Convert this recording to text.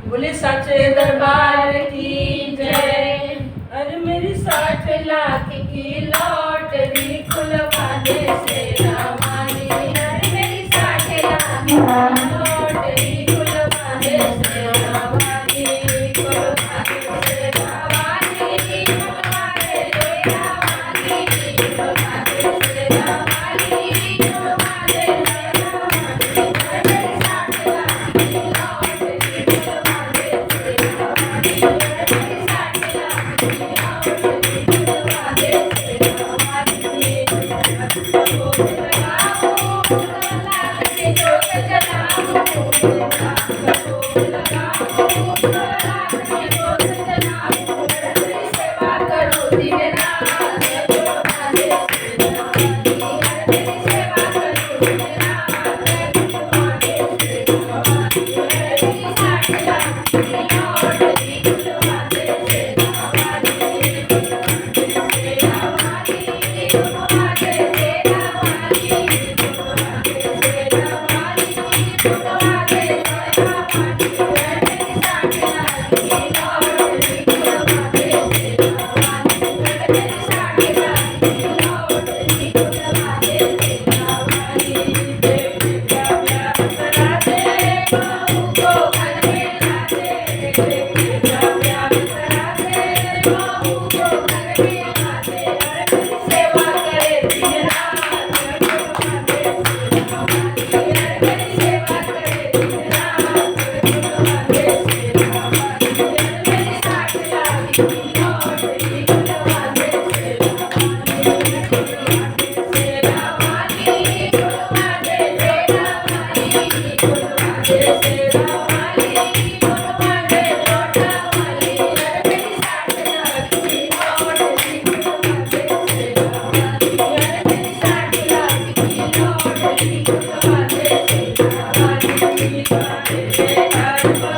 बोले सच्चे दरबार की जय। अरे मेरी 60 लाख की लॉटरी खुलवा दे शेरा वाली। अरे मेरी 60 लाख की लॉटरी खुलवा दे शेरा वाली। खुलवा दे शेरा वाली, खुलवा दे शेरा वाली, खुलवा दे शेरा वाली, खुलवा दे शेरा वाली। अरे मेरी 60 लाख की लॉटरी खुलवा दे शेरा वाली। अरे मेरी 60 लाख की लॉटरी खुलवा दे शेरा वाली। जोत लगाओ, लाल की जोत जलाओ, जोत लगाओ, लाल की जोत जलाओ। तेरी सेवा करो दिन रात, खुलवा दे शेरा वाली। तेरी सेवा करो दिन रात, खुलवा दे शेरा वाली। तेरी 60 लाख की लॉटरी खुलवा दे शेरा वाली। खुलवा दे शेरा वाली, खुलवा दे शेरा वाली, खुलवा दे शेरा वाली, खुलवा दे शेरा वाली। तेरी 60 लाख की लॉटरी खुलवा दे शेरा वाली। तेरी 60 लाख की लॉटरी खुलवा दे शेरा वाली। बेटा प्यार करा दे, बहू को घर में ला दे। बेटा प्यार करा दे, बहू को घर में ला दे। अरे मेरी सेवा करे दिन रात, खुलवा दे शेरा वाली। अरे मेरी सेवा करे दिन रात, खुलवा दे शेरा वाली। अरे मेरी 60 लाख की लॉटरी खुलवा दे शेरा वाली। खुलवा दे शेरा वाली, खुलवा दे शेरा वाली, खुलवा दे शेरा वाली, खुलवा दे लोटा वाली। अरे मेरी 60 लाख की लॉटरी खुलवा दे शेरा वाली। अरे मेरी 60 लाख की लॉटरी खुलवा दे शेरा वाली।